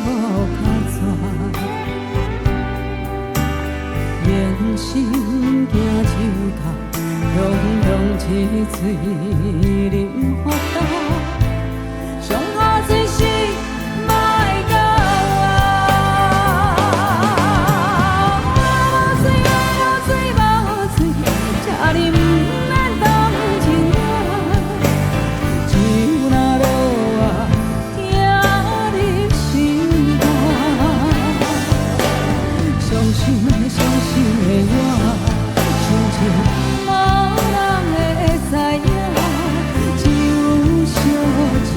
无较绝，人生行就到，浓浓一醉饮福豆，上好水是莫到我无水无水，这你不免同情我，酒若落啊，疼你心肝，伤心的我。无人会知影，只有烧酒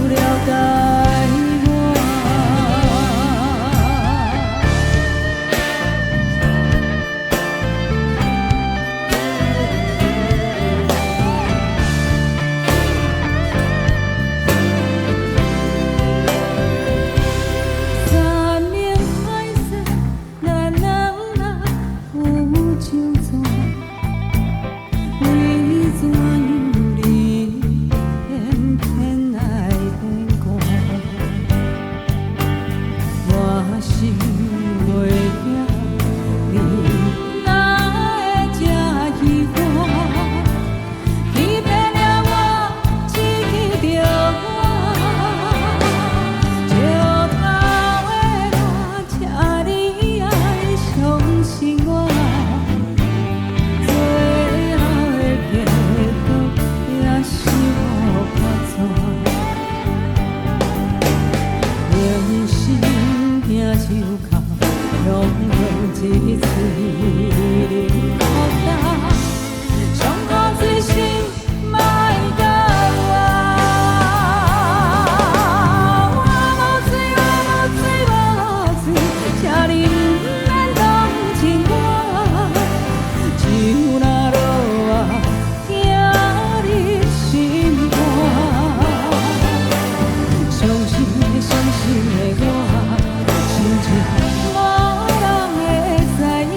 了解我。三年海誓，咱人啊有情债。为怎样你偏偏爱变卦？我想袂了，你哪会这奇怪？欺骗了我，欺骗着我，石头的我，请你爱相信我。人生行就到，浓浓一醉饮福豆，上好水是莫到我。我无水，请你不免同情我，酒若落啊，疼你心肝，伤心的我。心情无人会知影，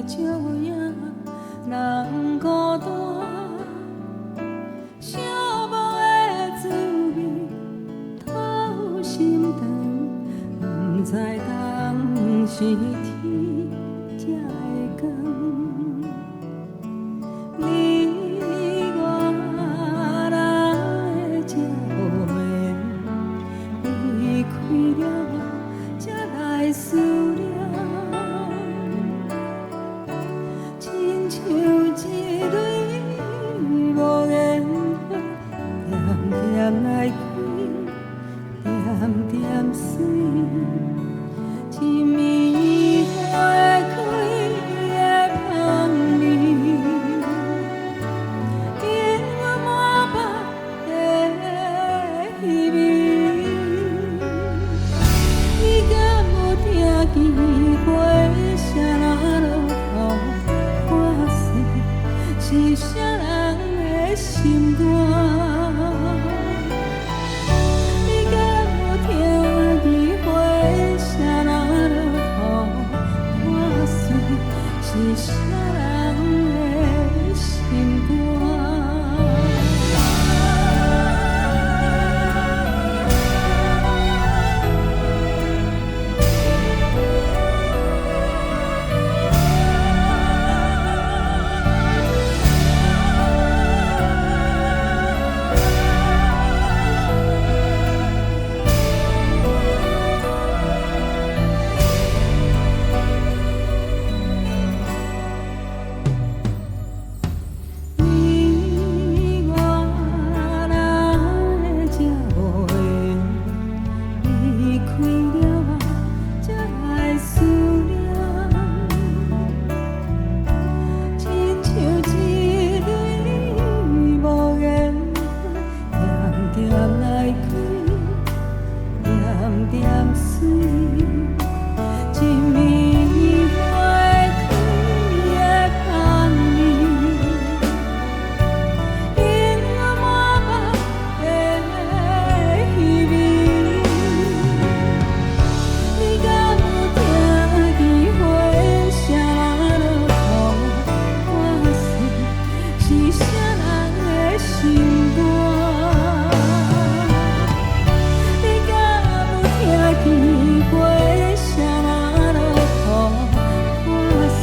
照影，人孤单，寂寞的滋味，透心肠，不知当时天才会光。你我人的这无缘，离开了我，才来思念。亲像一蕊无言花，点点来开，点点水。一暝花开的香味，引我满腹的希望。你敢有听见花声若落雨破碎，是啥人的心肝？你敢有听见花声若落雨破碎，是啥人的心肝？你我人的这无缘，离开了我，才来思念。亲像一蕊无言花，点点来开，点点水。一暝花开的香味，引我满腹的希望。你敢有听见花声若落雨破碎，是啥人的心肝？你敢有听见花声若落雨破碎，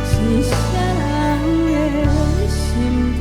是啥人的心肝？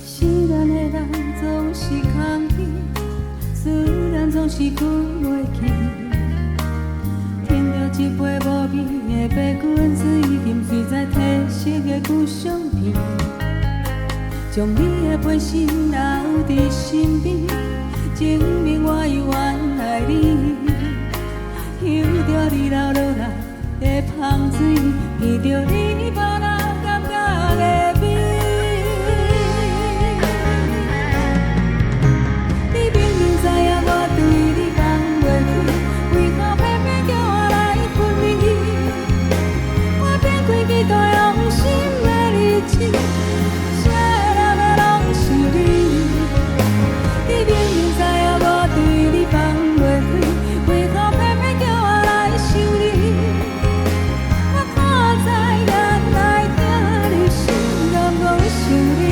思念的人总是空虚，思念总是开袂去。听到一杯无味的白滚水，沉睡在褪色的旧相片，将你的背身留伫身边，证明我永远爱你。嗅着你流落来的香水，闻着你别人感觉的美。你明明知影我对你放袂开，为何偏偏叫我来分离？我偏开几多用心的日子，写的念的拢是你。你明明知影我对你放袂开，为何偏偏叫我来想你？我看在眼内听你心甘讲想你，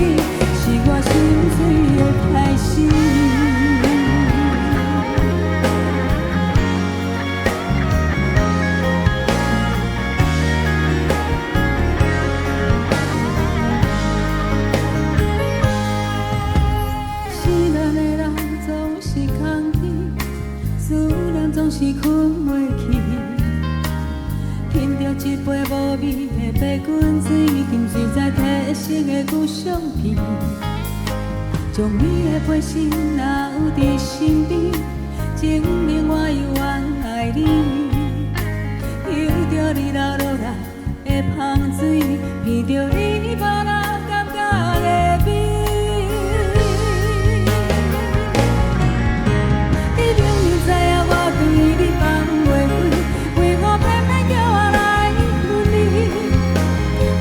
是我心碎的开始。美的白滚水，金水在褪色的旧相片，将你的陪身若有伫身边，证明我永远爱你。游着你流落来的芳水，闻着你把人感觉的美。你明明知影我对你放袂开，为何偏偏叫我来恨你？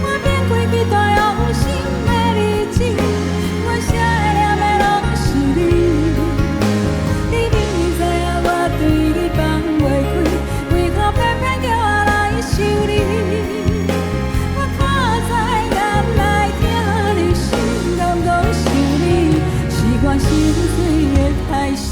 我变开几段用心的日子，我写的念的拢是你。你明明知影我对你放袂开，为何偏偏叫我来想你？我靠在眼来听你心，甘讲想你，是我心碎的开始。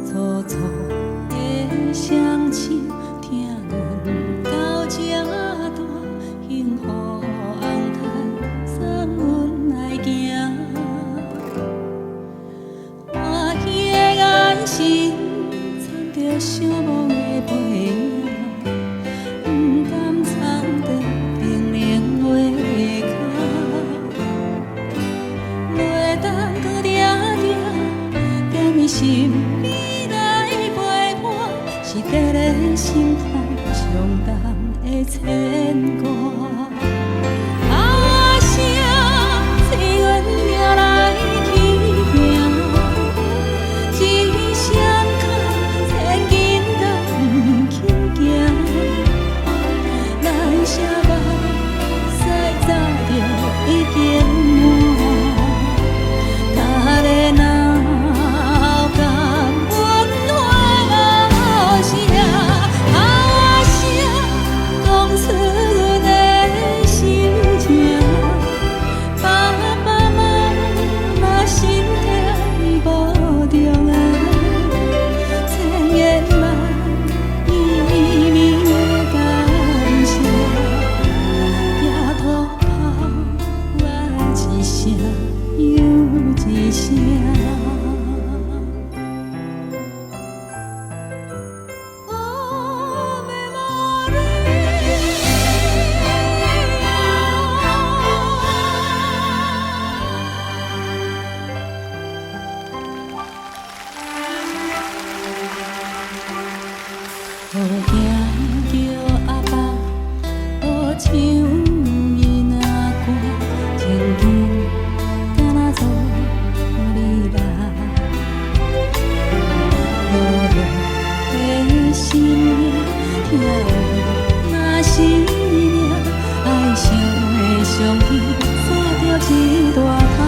粗粗的双手，听阮到这大，幸福红毯送阮来行。欢喜的眼神，藏着寂寞的背影，不敢藏着冰冷的脚。袂当搁定定，踮伊身边来陪伴，是伫咧心头上重的牵挂。啊声，催阮命来去行，一声卡，千斤都毋轻行。咱相目驶早就已经满。好惊叫阿爸，好唱囡仔歌，情景敢若做你来。落落的心命，听有若是命，爱上的相依，撒着一大把。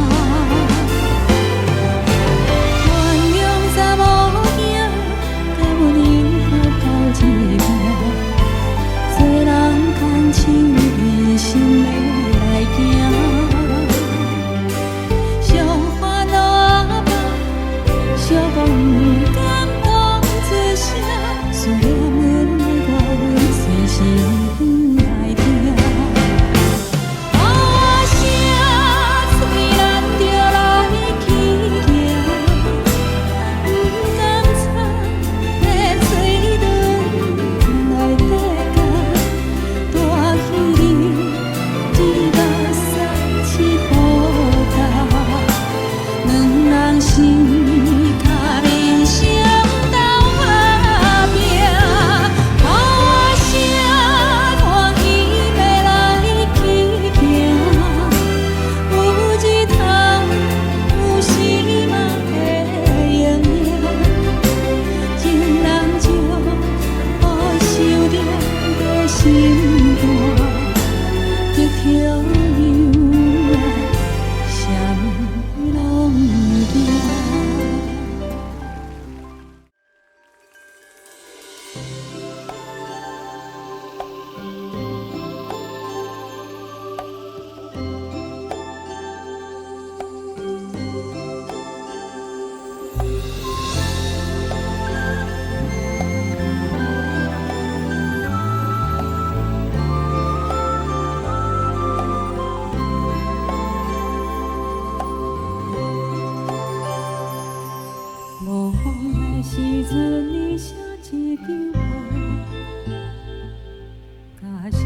时阵，你写一张画，甲心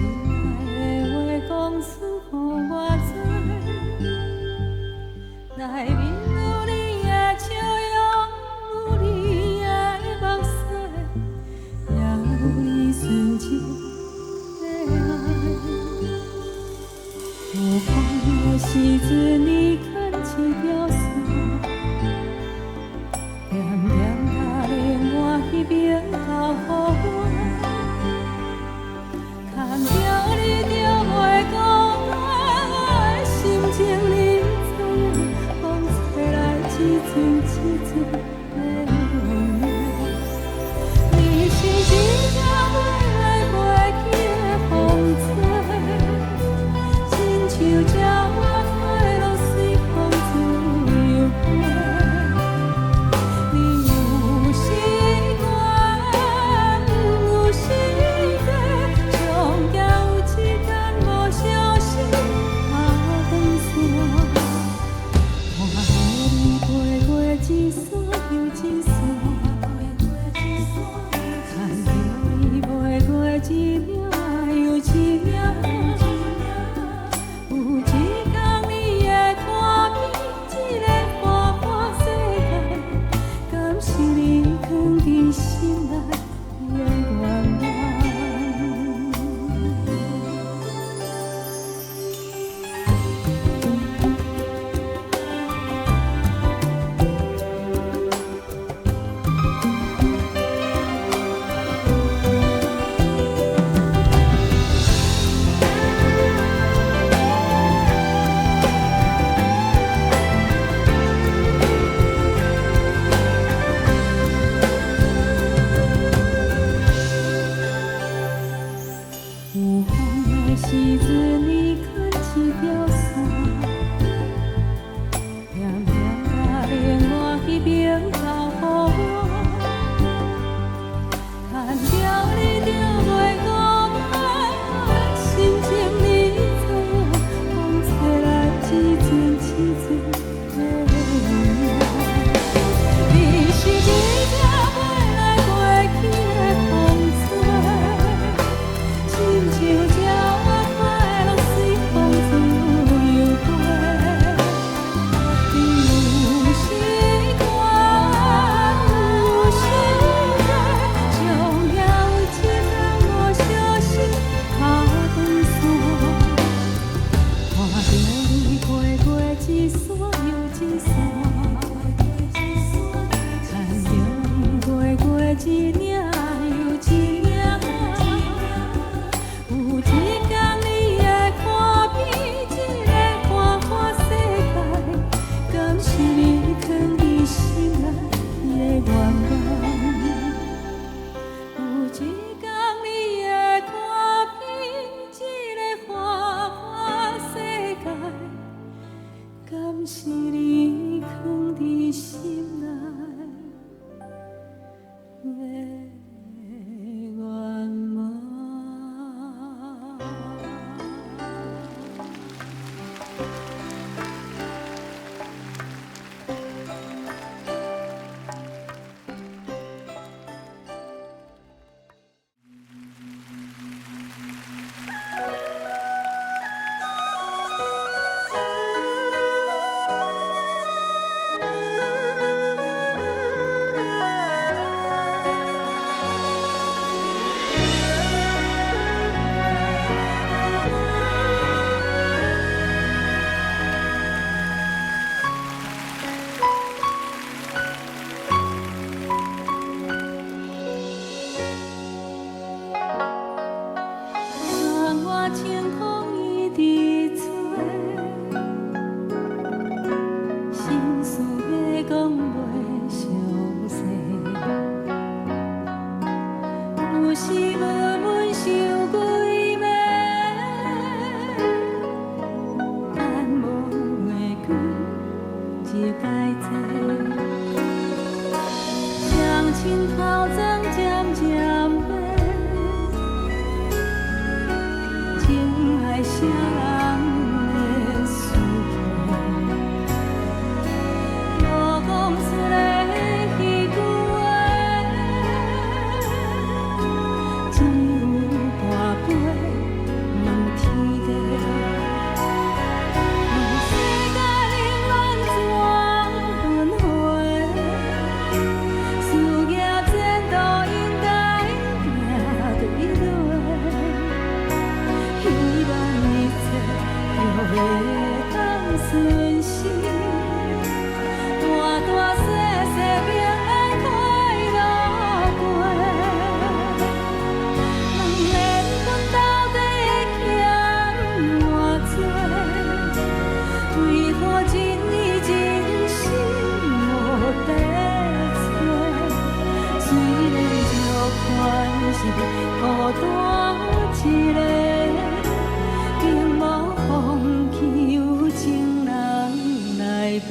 内的话讲出予我知。内面有你的笑容，有你的目屎，也有你纯情的爱。有风的时阵，你牵一条线。彼边头予我，牵着你就袂孤单，心情你知影，风吹来一阵一阵的温暖。你是一条飞来袂去的风吹，亲像鸟仔飞落水风自由飞。一领又一领。有一天你会看遍这个花花世界，敢是你藏在心内的愿望？有一天你会看遍这个花花世界，敢是你藏在心内的愿望？窗外清风一直吹，心事要讲袂详细，有时闷闷想几暝，但无话讲就该坐，相亲头前渐渐变。情爱啥人会输破？无讲出来迄句话，只有跋杯问天地。问世界冷暖怎轮回？事业前途应该行对落。希望一切就会当顺时，大大小小平安快乐过。问缘分到底欠偌多？为何一年真心无地找？虽然就款是孤单一个。并无放弃有情人来陪。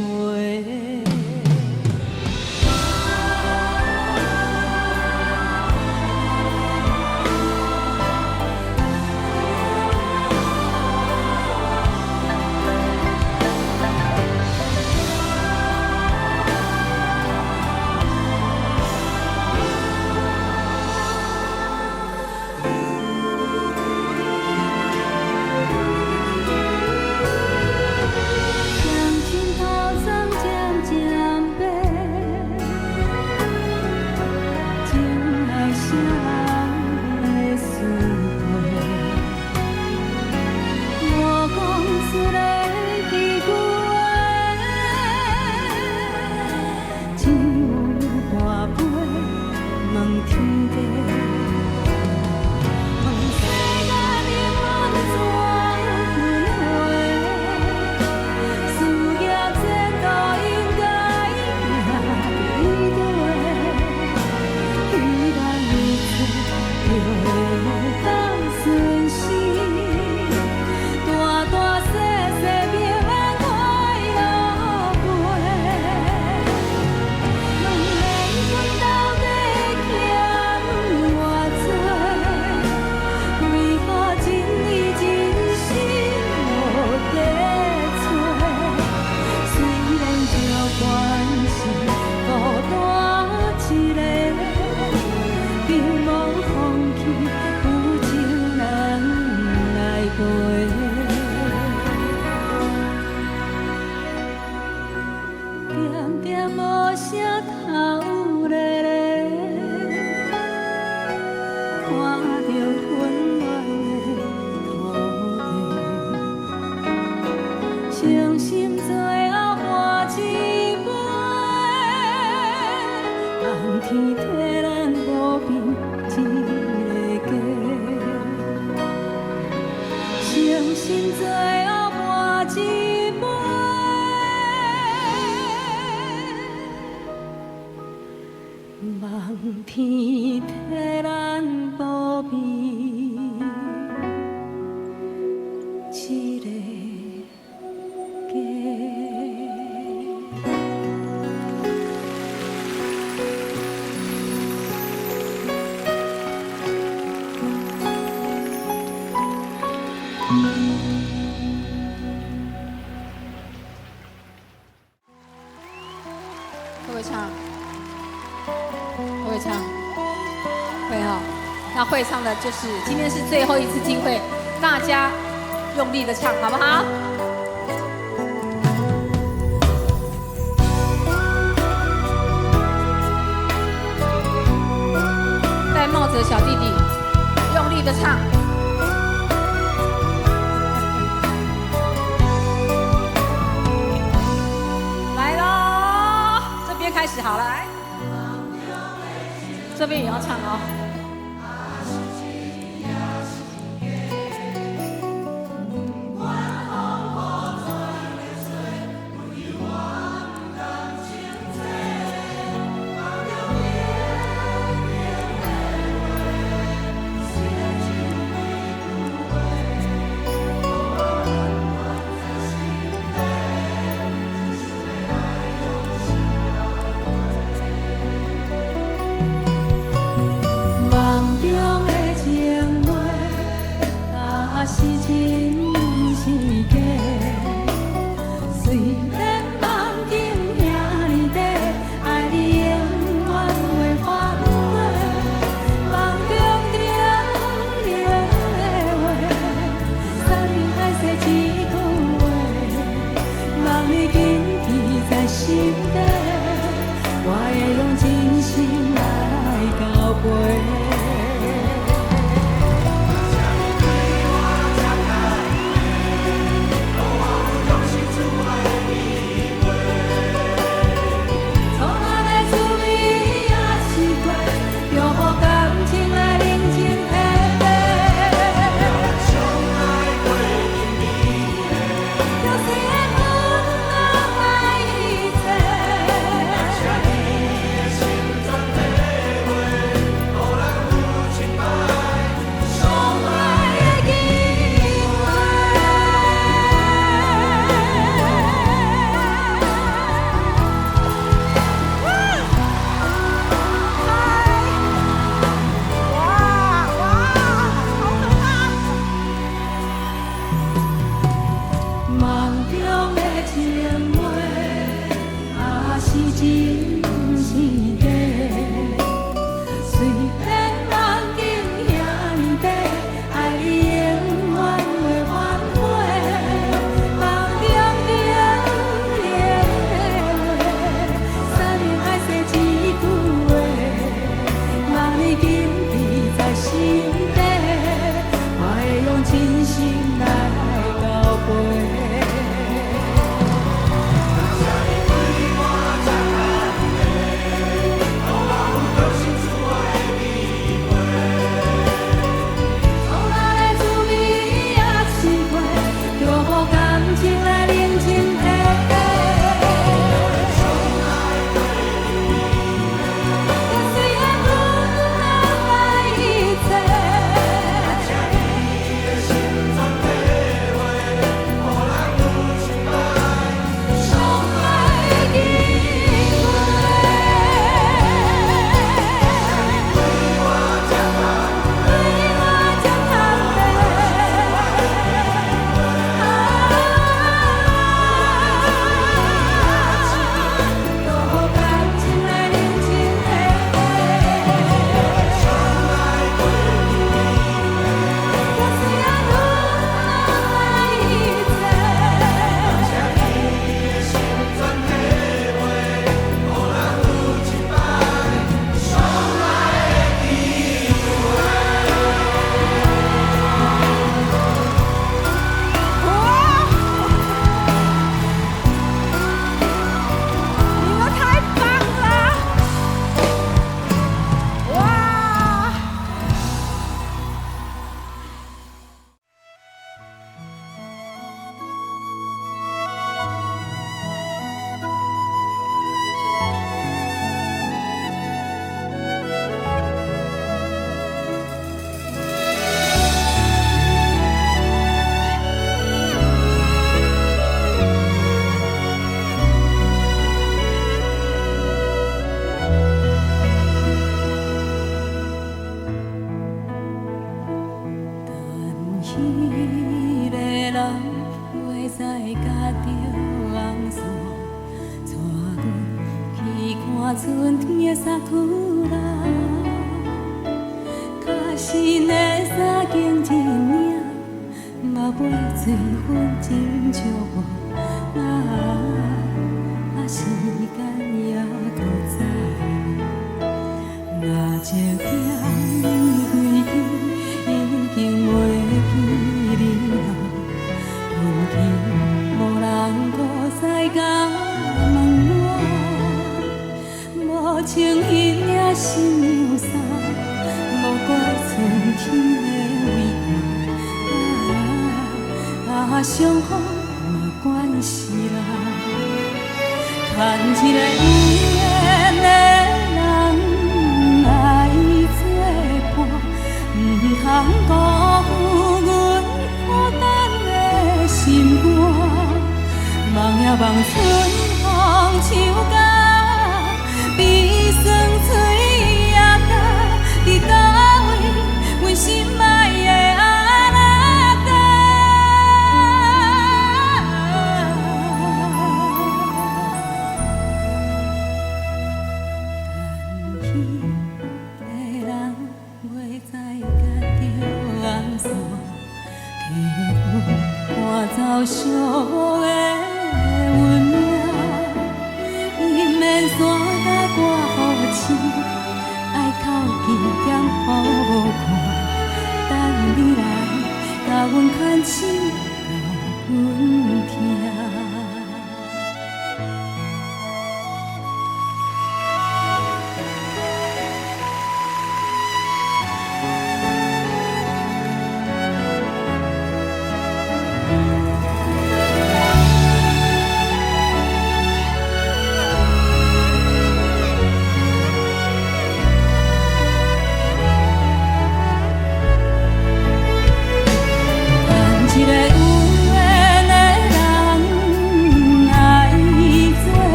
天替咱保平一个家，诚心最后换一杯，望天替咱保平一个家。会不会唱？会不会唱？会哈。那会唱的就是今天是最后一次机会，大家用力的唱，好不好？戴帽子的小弟弟，用力的唱。开始好了，来，这边也要唱哦。春天的桜，假使的三更一命，嘛袂做阮真寂寞。时间也搁早，若一点归去，已经袂记你后，阮去无人搁再甲问我，无情伊领心忧伤，无怪春天的为难，伤风嘛关系啦。看一个有缘的人来作伴，唔通辜负阮孤单的心肝。望呀望春风唱甲，悲酸嘴也干，伫倒位阮心爱的阿拉家。走寂寞的运命，伊免山甲我好痴，爱靠近点好看，等你来甲阮牵手，甲阮听。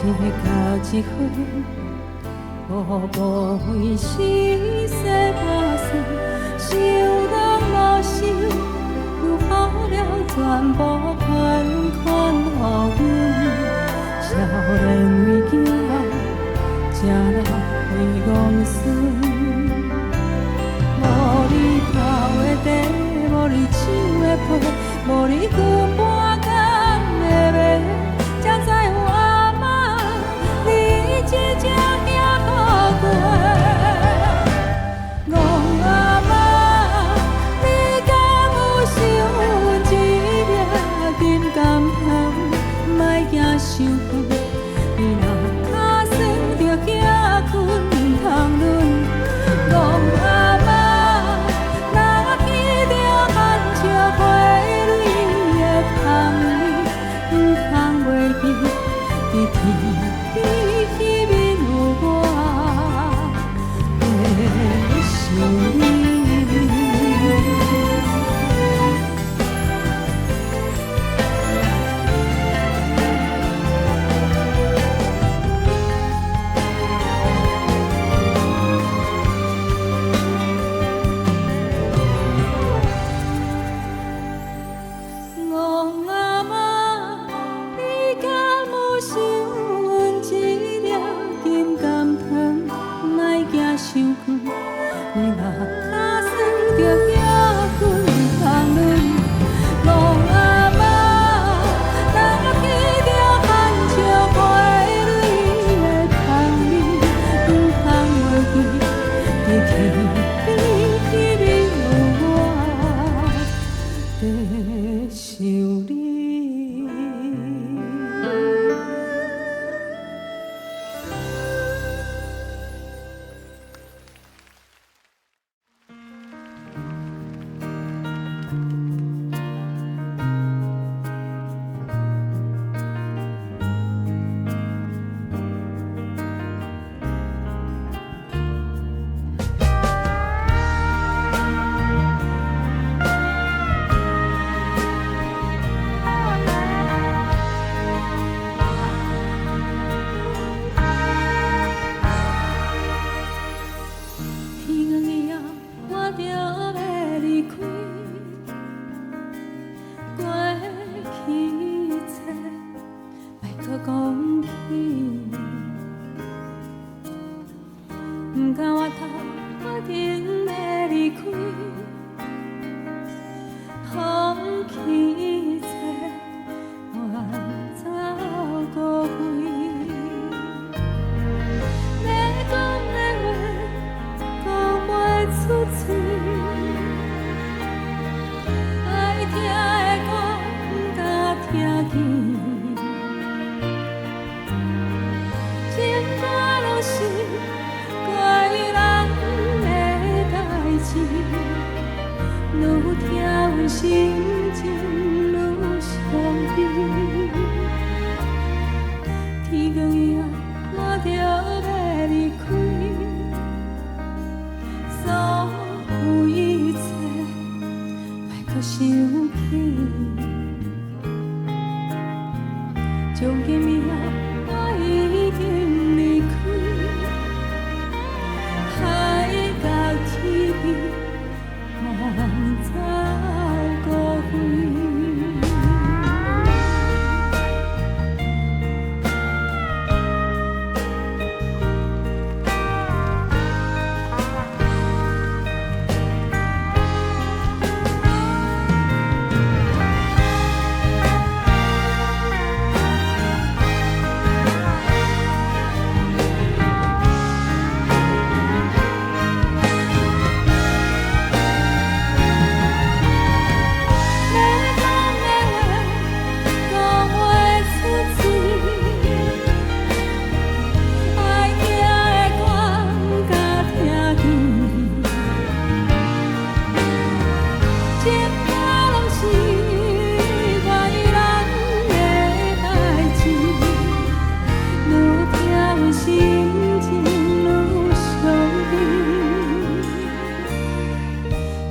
一分，无费时势打算，想当无想，有好了全部款款予阮。少年为囝，正人为戆孙。无你头的地，无你手的皮，无你骨半工的卖，才知有阿妈你这只囝大过。戆阿妈，你敢有想阮一粒金甘香，莫惊伤远。你若卡算着囝困通论，戆阿妈，若见着含笑花蕊的香味，毋通袂记，伫天边迄面有我的想你。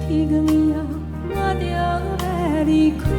一个暝啊，我就要离开。